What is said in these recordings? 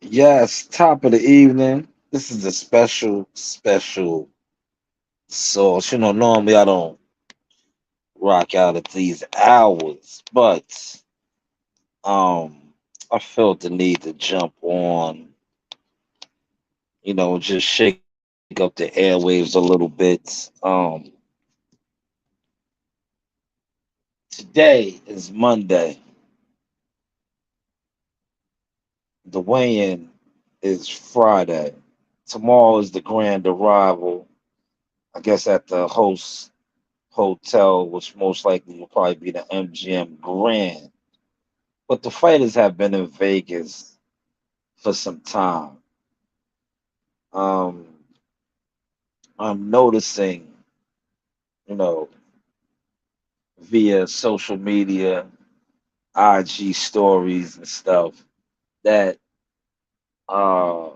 Yes, top of the evening. This is a special sauce. Normally I don't rock out at these hours, but I felt the need to jump on, just shake up the airwaves a little bit. Today is Monday. The weigh-in is Friday. Tomorrow is the grand arrival. I guess at the host hotel, which most likely will probably be the MGM Grand. But the fighters have been in Vegas for some time. Um, I'm noticing, you know, via social media, IG stories and stuff, that uh,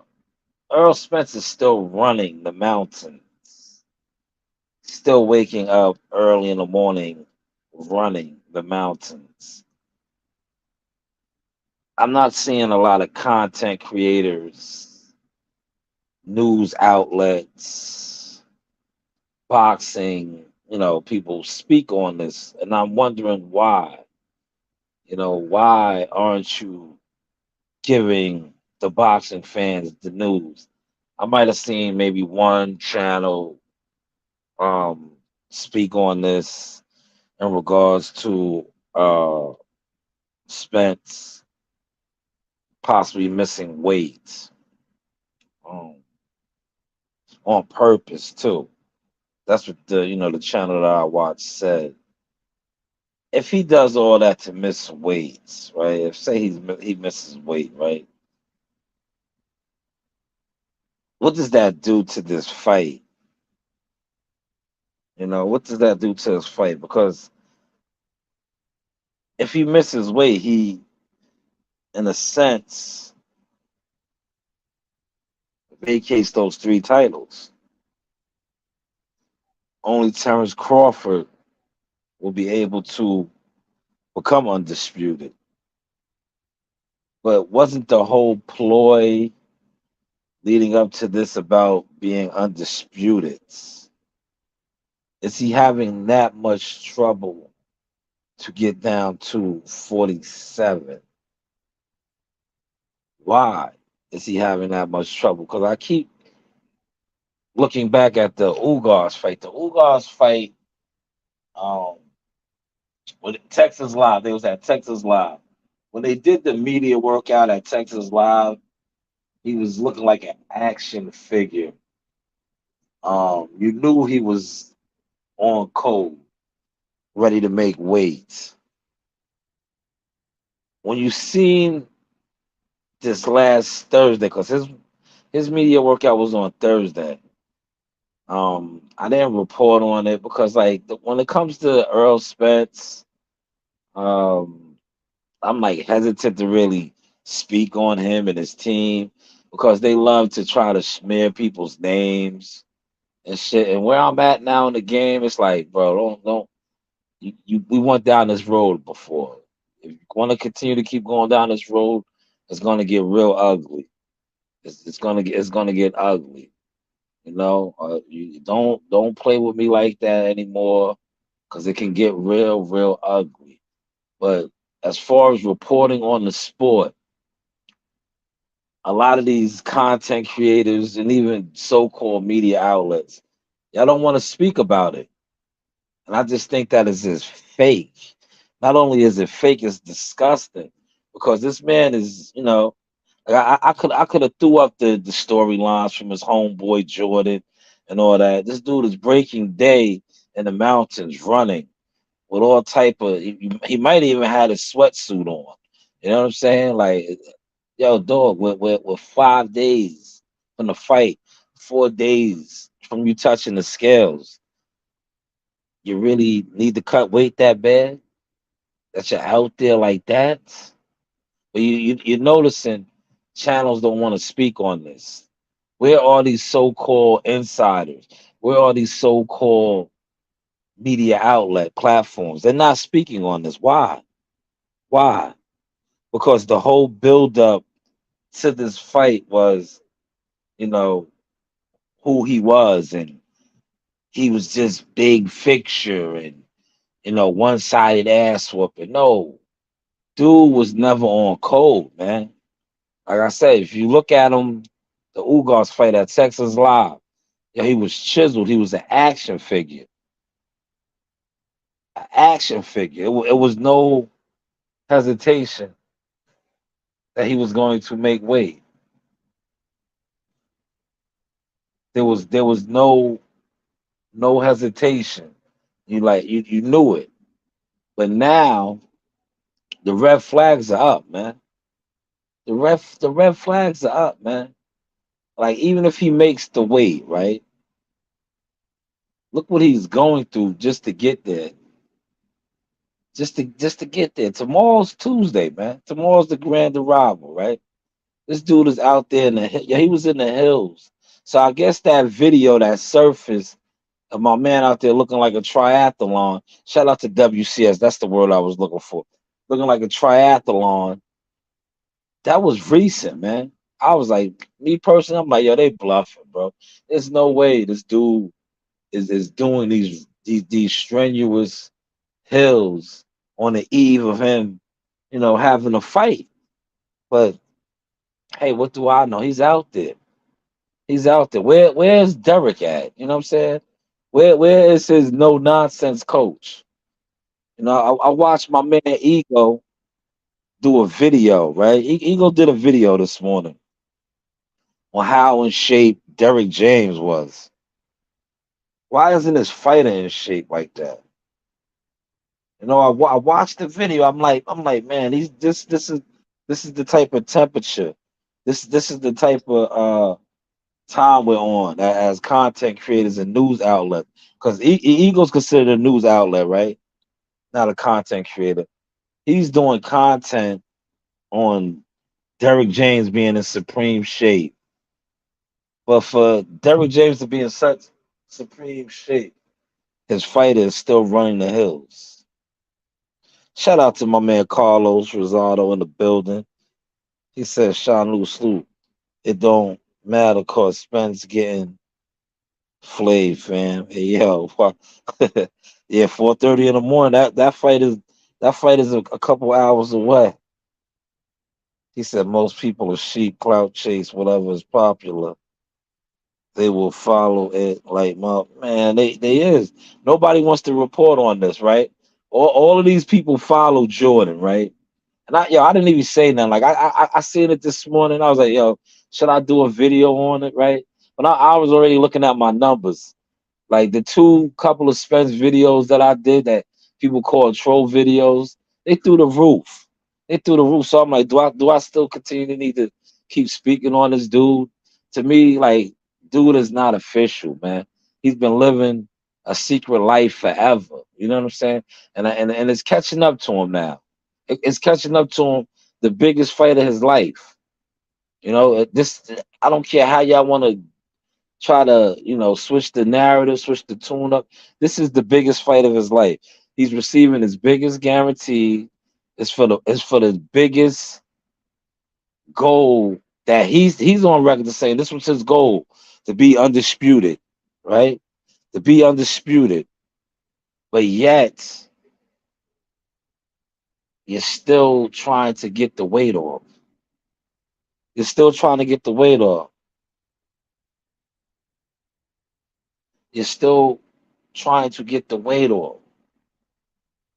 Earl Spence is still running the mountains, still waking up early in the morning, running the mountains. I'm not seeing a lot of content creators, news outlets, boxing, people speak on this, and I'm wondering why. Why aren't you giving the boxing fans the news? I might have seen maybe one channel um speak on this in regards to Spence possibly missing weight um, on purpose too. That's what the channel that I watch said. If he does all that to miss weight, right? If say he misses weight, right? What does that do to this fight? What does that do to his fight? Because if he misses weight, he, in a sense, vacates those three titles. Only Terrence Crawford will be able to become undisputed. But wasn't the whole ploy leading up to this about being undisputed? Is he having that much trouble to get down to 47? Why is he having that much trouble? Because I keep looking back at the Ugas fight. The Ugas fight, um, with Texas Live, they was at Texas Live. When they did the media workout at Texas Live, he was looking like an action figure. You knew he was on cold, ready to make weight. When you seen this last Thursday, because his media workout was on Thursday. I didn't report on it because, like, when it comes to Earl Spence, um, I'm like hesitant to really speak on him and his team because they love to try to smear people's names and shit. And where I'm at now in the game, it's like, bro, don't we went down this road before. If you want to continue to keep going down this road, it's gonna get real ugly. It's gonna get ugly. You don't play with me like that anymore because it can get real ugly. But as far as reporting on the sport, a lot of these content creators and even so-called media outlets, y'all don't want to speak about it. And I just think that is just fake. Not only is it fake, it's disgusting because this man is, like I could have threw up the storylines from his homeboy Jordan and all that. This dude is breaking day in the mountains, running with all type of. He might even had a sweatsuit on. You know what I'm saying? Like, yo, dog, with 5 days from the fight, 4 days from you touching the scales, you really need to cut weight that bad? That you're out there like that? But you're noticing channels don't want to speak on this. Where are these so-called insiders? Where are these so-called media outlet platforms? They're not speaking on this. Why? Why? Because the whole build up to this fight was, you know, who he was, and he was just big fixture and one sided ass whooping. No, dude was never on cold, man. Like I said, if you look at him, the Ugas fight at Texas Live, yeah, he was chiseled. He was an action figure, an action figure. It was no hesitation that he was going to make weight. There was no hesitation. You knew it. But now the red flags are up, man. The red flags are up, man. Like even if he makes the weight, right? Look what he's going through just to get there. Just to get there. Tomorrow's Tuesday, man. Tomorrow's the grand arrival, right? This dude is out there in the yeah, he was in the hills. So I guess that video that surfaced of my man out there looking like a triathlon. Shout out to WCS. That's the word I was looking for. Looking like a triathlon. That was recent, man. I was like, me personally, I'm like, yo, they bluffing, bro. There's no way this dude is doing these strenuous hills on the eve of him, having a fight. But hey, what do I know? He's out there. He's out there. Where's Derek at? You know what I'm saying? Where is his no nonsense coach? I watched my man Ego do a video, right? Ego did a video this morning on how in shape Derek James was. Why isn't his fighter in shape like that? I watched the video. I'm like, man, this is the type of temperature. This is the type of time we're on as content creators and news outlet. Because Eagles considered a news outlet, right? Not a content creator. He's doing content on Derrick James being in supreme shape. But for Derrick James to be in such supreme shape, his fighter is still running the hills. Shout out to my man Carlos Rosado in the building. He said, Shanewz salute. It don't matter cause Spence getting flayed, fam. Hey, yo, yeah, 4:30 in the morning. That fight is a couple hours away. He said most people are sheep, clout chase, whatever is popular. They will follow it like my man. They is. Nobody wants to report on this, right? All of these people follow Jordan, right? And I didn't even say nothing. Like I seen it this morning. I was like, yo, should I do a video on it, right? But I was already looking at my numbers. Like the two couple of Spence videos that I did that people call troll videos, they through the roof. They through the roof. So I'm like, do I still continue to need to keep speaking on this dude? To me, like, dude is not official, man. He's been living a secret life forever. You know what I'm saying? And it's catching up to him now. It's catching up to him. The biggest fight of his life. This I don't care how y'all want to try to, switch the narrative, switch the tune up. This is the biggest fight of his life. He's receiving his biggest guarantee. It's for the biggest goal that he's on record to saying this was his goal to be undisputed, right? To be undisputed. But yet you're still trying to get the weight off. You're still trying to get the weight off. You're still trying to get the weight off.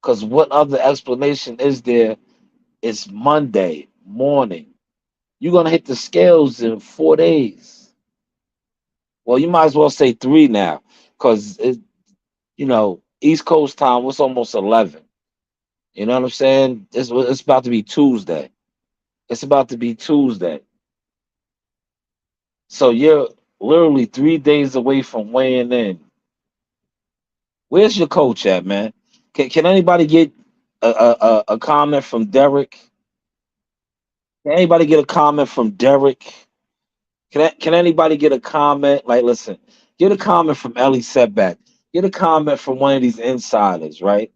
Because what other explanation is there? It's Monday morning. You're gonna hit the scales in 4 days. Well, you might as well say three now, because East Coast time was almost 11. You know what I'm saying? It's about to be Tuesday. It's about to be Tuesday. So you're literally 3 days away from weighing in. Where's your coach at, man? Can anybody get a comment from Derek? Can anybody get a comment from Derek? Can anybody get a comment? Like, listen, get a comment from Ellie Setback. Get a comment from one of these insiders, right?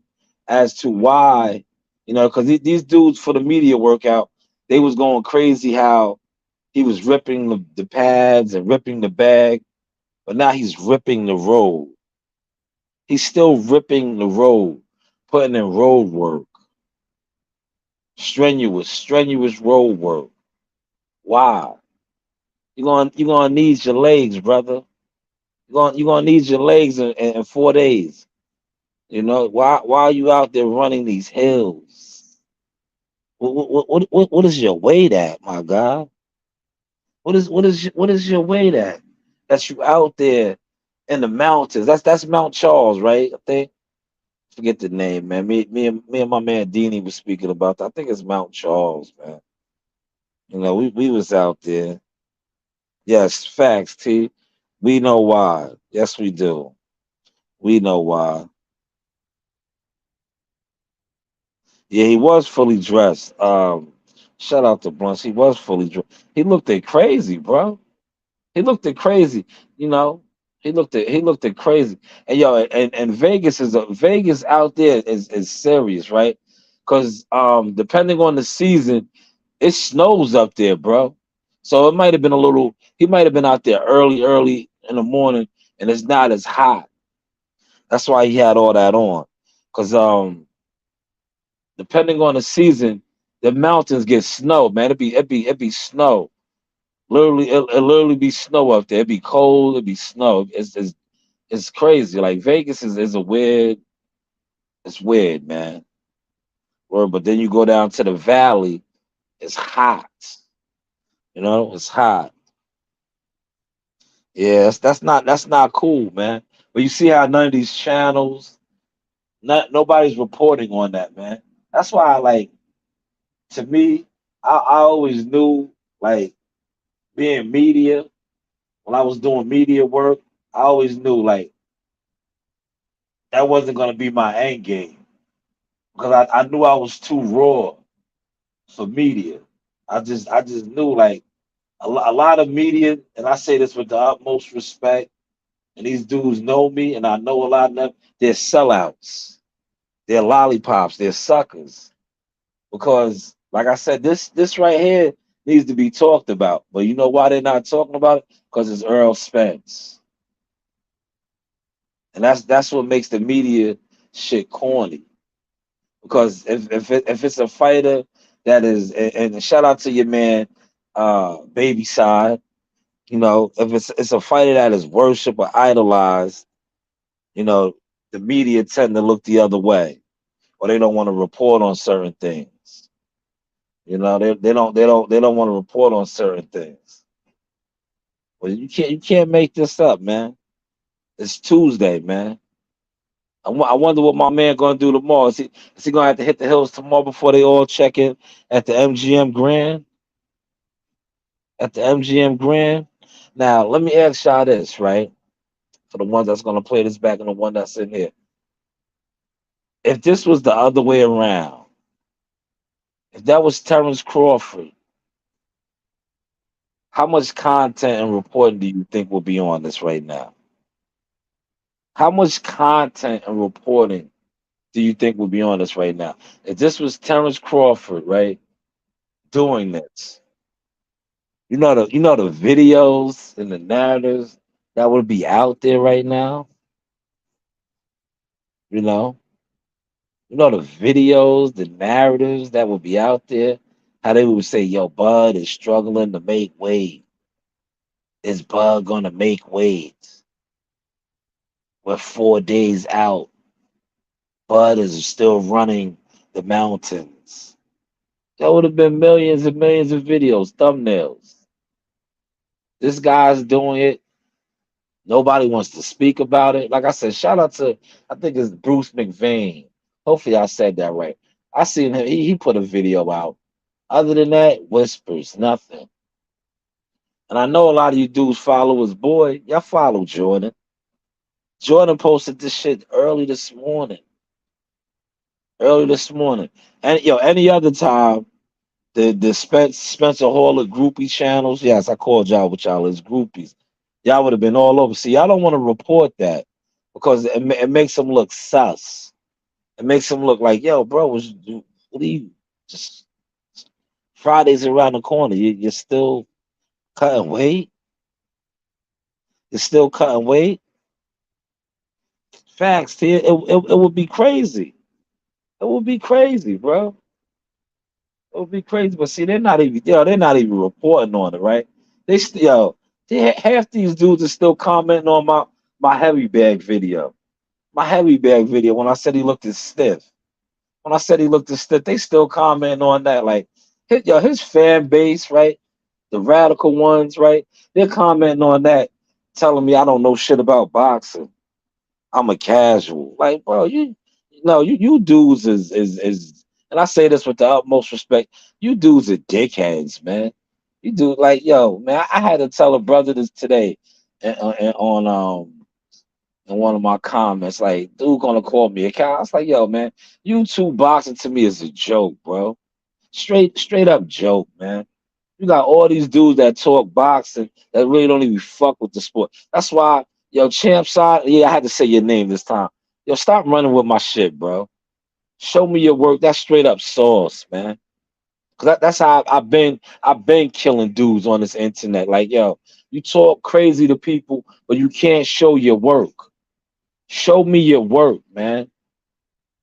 As to why. You know, because these dudes for the media workout, they was going crazy how he was ripping the pads and ripping the bag, but now he's ripping the road. He's still ripping the road, putting in road work, strenuous road work. Why? You gonna need your legs, brother. You gonna need your legs in 4 days. You know why are you out there running these hills? What is your weight at, my God? What is your weight at? That you out there in the mountains? That's Mount Charles, right? I think. Forget the name, man. Me and my man Deanie was speaking about that. I think it's Mount Charles, man. You know, we was out there. Yes, facts, T. We know why. Yes, we do. We know why. Yeah, he was fully dressed. Shout out to Blunts. He was fully dressed. He looked at crazy, bro. He looked at crazy. You know, he looked at crazy. And yo, and Vegas out there is serious, right? Because depending on the season, it snows up there, bro. So it might have been a little. He might have been out there early in the morning, and it's not as hot. That's why he had all that on. Cause depending on the season, the mountains get snow, man. It be snow. Literally, it literally be snow up there. It be cold. It be snow. It's crazy. Like Vegas is a weird. It's weird, man. But then you go down to the valley. It's hot. You know, it's hot. Yeah, that's not cool, man. But you see how none of these channels, nobody's reporting on that, man. That's why, like, to me, I always knew, like, being media when I was doing media work, I always knew like that wasn't gonna be my end game because I knew I was too raw for media. I just knew like a lot of media, and I say this with the utmost respect. And these dudes know me, and I know a lot of them. They're sellouts. They're lollipops. They're suckers. Because, like I said, this right here needs to be talked about. But you know why they're not talking about it? Because it's Earl Spence, and that's what makes the media shit corny. Because if it's a fighter that is, and shout out to your man, Baby Side. You know, if it's a fighter that is worshipped or idolized, you know, the media tend to look the other way, or they don't want to report on certain things. You know, they don't want to report on certain things. Well, you can't make this up, man. It's Tuesday, man. I wonder what my man gonna do tomorrow. Is he gonna have to hit the hills tomorrow before they all check in at the MGM Grand? At the MGM Grand. Now, let me ask y'all this, right? For the ones that's gonna play this back and the one that's in here. If this was the other way around, if that was Terrence Crawford, how much content and reporting do you think will be on this right now? How much content and reporting do you think will be on this right now? If this was Terrence Crawford, right, doing this, you know the videos and the narratives that would be out there right now. You know, the videos, the narratives that would be out there. How they would say, "Yo, Bud is struggling to make weight. Is Bud gonna make weight? We're 4 days out. Bud is still running the mountains." That would have been millions and millions of videos, thumbnails. This guy's doing it. Nobody wants to speak about it. Like I said, shout out to I think it's Bruce McVeigh. Hopefully I said that right. I seen him. He put a video out. Other than that, whispers, nothing. And I know a lot of you dudes follow his boy. Y'all follow Jordan. Jordan posted this shit early this morning. Early this morning. And any other time, the Spencer Hall of groupie channels. Yes, I called y'all with y'all as groupies. Y'all would have been all over. See, y'all don't want to report that because it makes them look sus. It makes them look like, yo, bro, What do you just Fridays around the corner? You're still cutting weight. You're still cutting weight. Facts, here. It would be crazy. It would be crazy, bro. It would be crazy. But see, they're not even reporting on it, right? Yo, half these dudes are still commenting on my heavy bag video. My heavy bag video when I said he looked as stiff. When I said he looked as stiff, they still commenting on that. Like, his fan base, right? The radical ones, right? They're commenting on that, telling me I don't know shit about boxing. I'm a casual. Like, bro, you dudes is, and I say this with the utmost respect. You dudes are dickheads, man. You do like, yo, man. I had to tell a brother this today, and in one of my comments, like, dude gonna call me a cow. I was like, yo, man, you two boxing to me is a joke, bro. Straight up joke, man. You got all these dudes that talk boxing that really don't even fuck with the sport. That's why, yo, champ side, yeah, I had to say your name this time. Yo, stop running with my shit, bro. Show me your work. That's straight up sauce, man. Cause that's how I've been killing dudes on this internet. Like, yo, you talk crazy to people, but you can't show your work. Show me your work, man.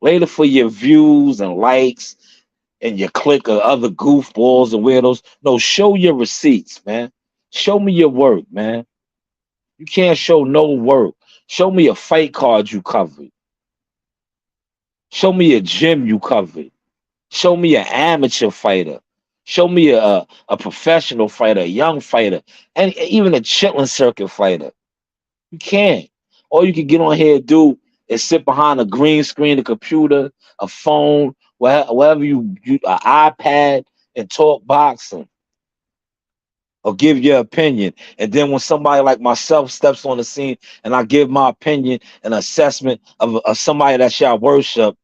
Later for your views and likes and your clique of other goofballs and weirdos. No, show your receipts, man. Show me your work, man. You can't show no work. Show me a fight card you covered. Show me a gym you covered. Show me an amateur fighter. Show me a professional fighter, a young fighter, and even a chitlin circuit fighter. You can't. All you can get on here and do is sit behind a green screen, a computer, a phone, wherever you an iPad, and talk boxing or give your opinion. And then when somebody like myself steps on the scene and I give my opinion and assessment of somebody that y'all worship,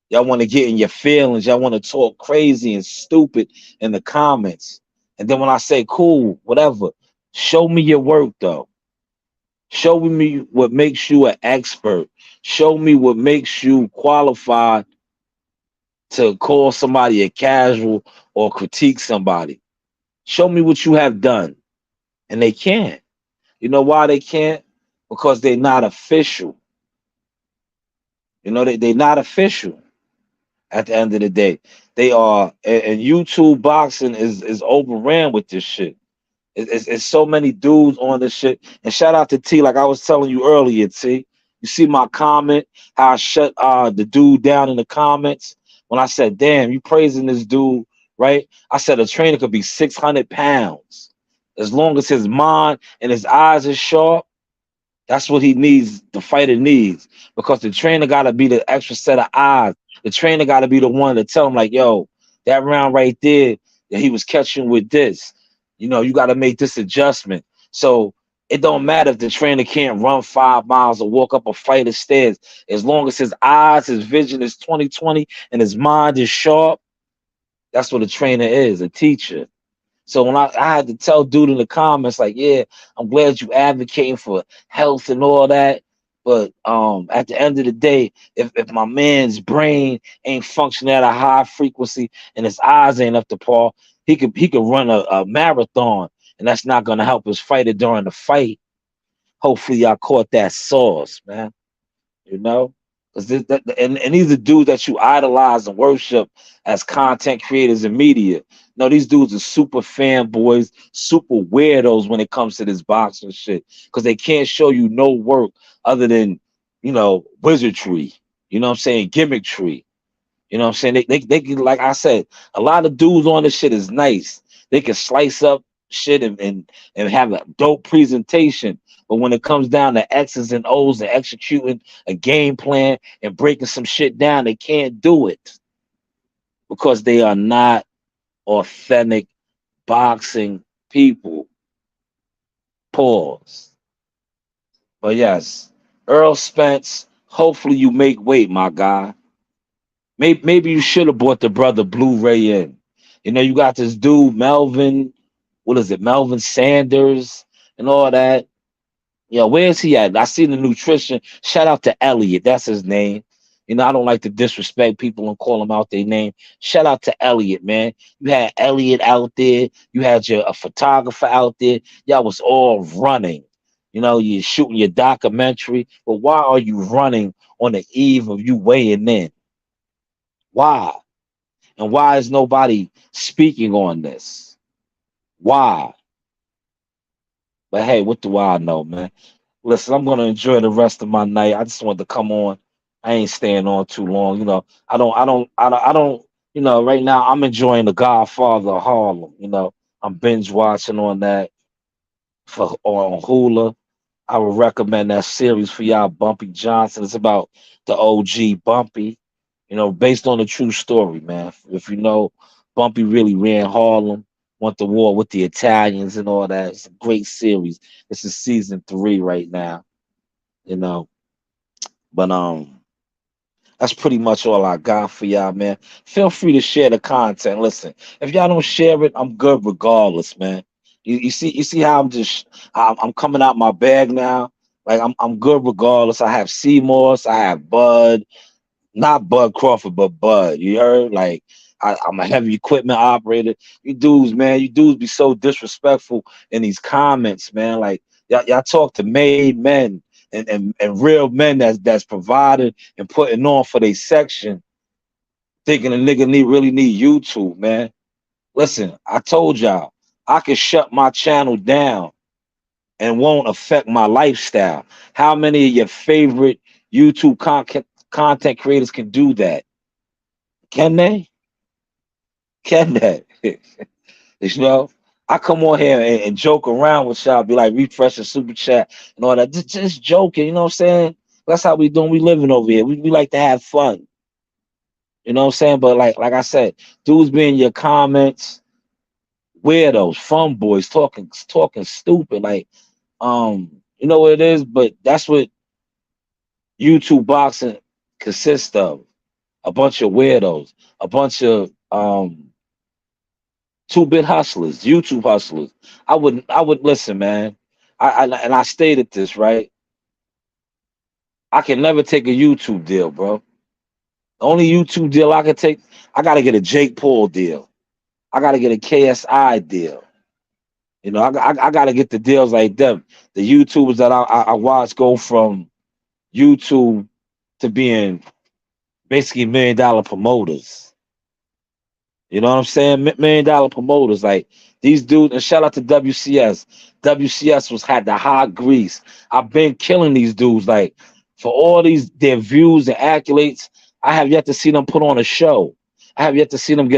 y'all want to get in your feelings. Y'all want to talk crazy and stupid in the comments. And then when I say cool, whatever, show me your work though. Show me what makes you an expert. Show me what makes you qualified to call somebody a casual or critique somebody. Show me what you have done. And they can't. You know why they can't? Because they're not official. You know, they're not official at the end of the day. They are, and YouTube boxing is overran with this shit. It's so many dudes on this shit. And shout out to T, like I was telling you earlier, T. You see my comment, how I shut the dude down in the comments when I said, damn, you praising this dude, right? I said a trainer could be 600 pounds. As long as his mind and his eyes are sharp, that's what he needs, the fighter needs. Because the trainer gotta be the extra set of eyes. The trainer gotta be the one to tell him, like, yo, that round right there that he was catching with this. You know, you gotta make this adjustment. So it don't matter if the trainer can't run 5 miles or walk up a flight of stairs. As long as his eyes, his vision is 20/20 and his mind is sharp, that's what a trainer is, a teacher. So when I had to tell dude in the comments, like, yeah, I'm glad you advocating for health and all that. But at the end of the day, if my man's brain ain't functioning at a high frequency and his eyes ain't up to par, he could run a marathon, and that's not gonna help his fighter during the fight. Hopefully y'all caught that sauce, man. You know? Because and these are dudes that you idolize and worship as content creators and media. No, these dudes are super fanboys, super weirdos when it comes to this boxing shit. Because they can't show you no work other than, wizardry. You know what I'm saying? Gimmickry. You know what I'm saying? They can, like I said, a lot of dudes on this shit is nice. They can slice up shit and have a dope presentation. But when it comes down to X's and O's and executing a game plan and breaking some shit down, they can't do it because they are not authentic boxing people. Pause. But yes, Earl Spence, hopefully you make weight, my guy. Maybe you should have bought the brother Blu-ray in. You know, you got this dude, Melvin, what is it, Melvin Sanders and all that. Where's he at? I seen the nutrition. Shout out to Elliot. That's his name. I don't like to disrespect people and call them out their name. Shout out to Elliot, man. You had Elliot out there. You had a photographer out there. Y'all was all running. You're shooting your documentary. But why are you running on the eve of you weighing in? Why? And why is nobody speaking on this? Why? But hey, what do I know, man? Listen, I'm gonna enjoy the rest of my night. I just wanted to come on. I ain't staying on too long. I don't. Right now I'm enjoying The Godfather of Harlem. I'm binge watching on that on Hulu. I would recommend that series for y'all, Bumpy Johnson. It's about the OG Bumpy, based on a true story, man. If you know, Bumpy really ran Harlem, went to war with the Italians and all that. It's a great series. This is season 3 right now, you know. But that's pretty much all I got for y'all, man. Feel free to share the content. Listen, if y'all don't share it, I'm good regardless, man. You see how I'm coming out my bag now. Like I'm good regardless. I have Seymour's, I have Bud, not Bud Crawford, but Bud. You heard? Like I'm a heavy equipment operator. You dudes, man, you dudes be so disrespectful in these comments, man. Like y'all talk to made men and real men that's providing and putting on for their section, thinking a nigga really need YouTube, man. Listen, I told y'all I could shut my channel down and won't affect my lifestyle. How many of your favorite YouTube content creators can do that? Can they? Can they? you know, I come on here and joke around with y'all, be like refreshing super chat and all that. Just joking, you know what I'm saying? That's how we doing. We living over here. We like to have fun. You know what I'm saying? But like I said, dudes be in your comments, weirdos, fun boys, talking stupid. Like, you know what it is, but that's what YouTube boxing consists of. A bunch of weirdos, a bunch of 2-bit hustlers, YouTube hustlers. I would listen, man. I stated this, right? I can never take a YouTube deal, bro. The only YouTube deal I can take, I gotta get a Jake Paul deal. I gotta get a KSI deal. I gotta get the deals like them. The YouTubers that I watch go from YouTube to being basically $1 million promoters. You know what I'm saying? $1 million promoters. Like these dudes, and shout out to WCS. WCS had the hot grease. I've been killing these dudes. Like for all their views and accolades, I have yet to see them put on a show. I have yet to see them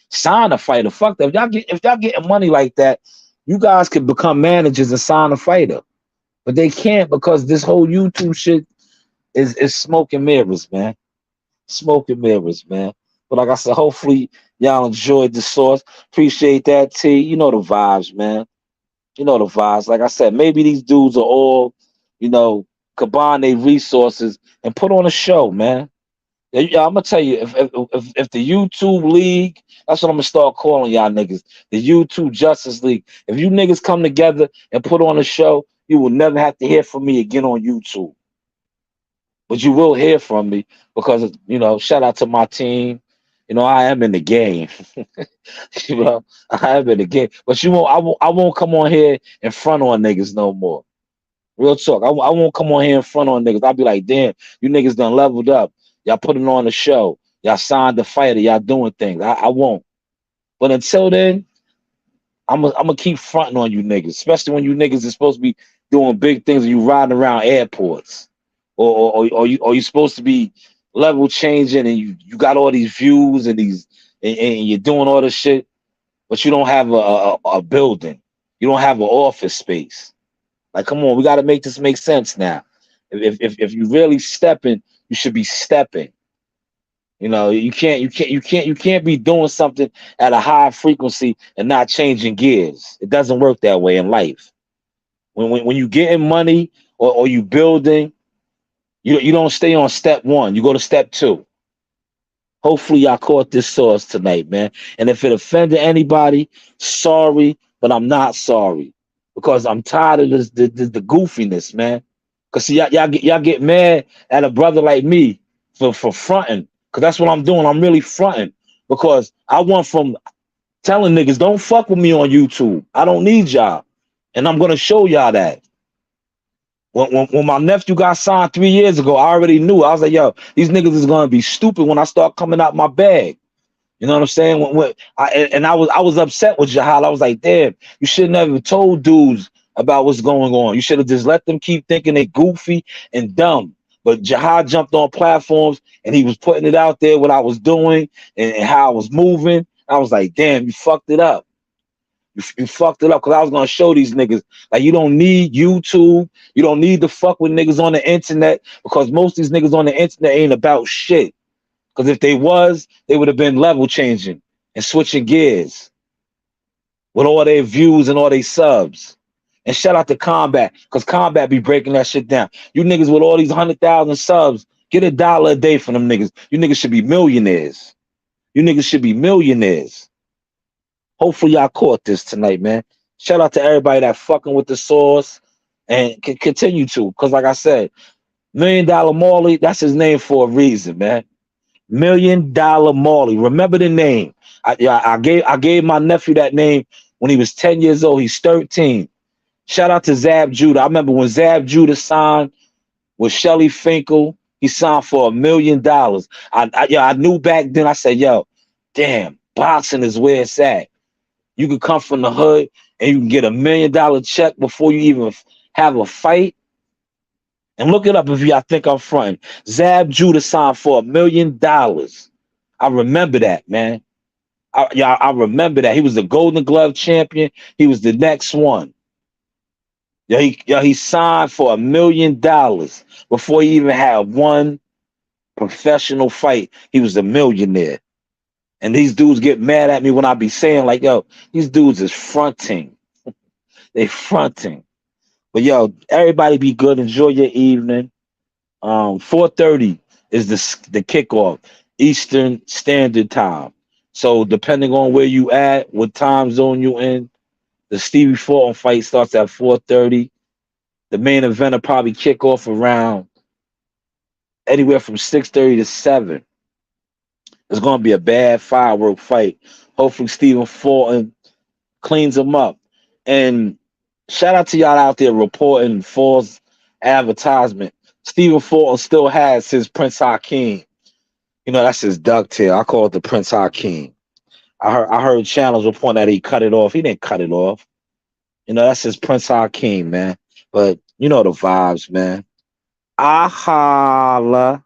sign a fighter. Fuck that. If y'all getting money like that, you guys could become managers and sign a fighter. But they can't because this whole YouTube shit is smoke and mirrors, man. Smoke and mirrors, man. But like I said, hopefully y'all enjoyed the source. Appreciate that, T. You know the vibes, man. You know the vibes. Like I said, maybe these dudes are all, combine their resources and put on a show, man. Yeah, I'm gonna tell you, if the YouTube League, that's what I'm gonna start calling y'all niggas, the YouTube Justice League. If you niggas come together and put on a show, you will never have to hear from me again on YouTube. But you will hear from me because shout out to my team. I am in the game. I am in the game. But I won't come on here in front on niggas no more. Real talk. I won't come on here in front on niggas. I'll be like, damn, you niggas done leveled up. Y'all putting on a show. Y'all signed the fighter. Y'all doing things. I won't. But until then, I'm gonna keep fronting on you niggas, especially when you niggas are supposed to be doing big things and you riding around airports, or you supposed to be level changing and you got all these views and and you're doing all this shit, but you don't have a building, you don't have an office space. Like, come on, we got to make this make sense now. If you really stepping, you should be stepping. You can't be doing something at a high frequency and not changing gears. It doesn't work that way in life. When you getting money or you building, you don't stay on step 1. You go to step 2. Hopefully y'all caught this sauce tonight, man. And if it offended anybody, sorry, but I'm not sorry because I'm tired of the goofiness, man. Cause see, y'all get mad at a brother like me for fronting, because that's what I'm doing. I'm really fronting because I went from telling niggas don't fuck with me on YouTube. I don't need y'all, and I'm gonna show y'all that. When my nephew got signed 3 years ago, I already knew. I was like, yo, these niggas is gonna be stupid when I start coming out my bag. You know what I'm saying? I was upset with Jahal. I was like, damn, you should never told dudes about what's going on. You should have just let them keep thinking they goofy and dumb. But Jahal jumped on platforms and he was putting it out there what I was doing and how I was moving. I was like, damn, you fucked it up. You fucked it up because I was gonna show these niggas like you don't need YouTube. You don't need to fuck with niggas on the internet because most of these niggas on the internet ain't about shit. Because if they was, they would have been level changing and switching gears with all their views and all their subs. And shout out to Combat, because Combat be breaking that shit down. You niggas with all these 100,000 subs, get $1 a day from them niggas. You niggas should be millionaires. You niggas should be millionaires. Hopefully y'all caught this tonight, man. Shout out to everybody that fucking with the source and can continue to. Because like I said, $1 Million Marley, that's his name for a reason, man. $1 Million Marley. Remember the name. I gave my nephew that name when he was 10 years old. He's 13. Shout out to Zab Judah. I remember when Zab Judah signed with Shelly Finkel, he signed for $1 million. I knew back then, I said, yo, damn, boxing is where it's at. You can come from the hood and you can get $1 million check before you even have a fight. And look it up if y'all think I'm fronting. Zab Judah signed for $1 million. I remember that, man. I remember that. He was the Golden Glove champion. He was the next one. He signed for $1 million before he even had one professional fight. He was a millionaire. And these dudes get mad at me when I be saying, like, yo, these dudes is fronting. They fronting. But yo, everybody be good. Enjoy your evening. 4:30 is the kickoff, Eastern Standard Time. So depending on where you at, what time zone you in, the Stevie Fulton fight starts at 4:30. The main event will probably kick off around anywhere from 6:30 to 7. It's gonna be a bad firework fight. Hopefully Stephen Fulton cleans them up. And shout out to y'all out there reporting false advertisement. Stephen Fulton still has his Prince Hakeem. You know, that's his ducktail. I call it the Prince Hakeem. I heard channels reporting that he cut it off. He didn't cut it off. You know, that's his Prince Hakeem, man. But you know the vibes, man. I holla.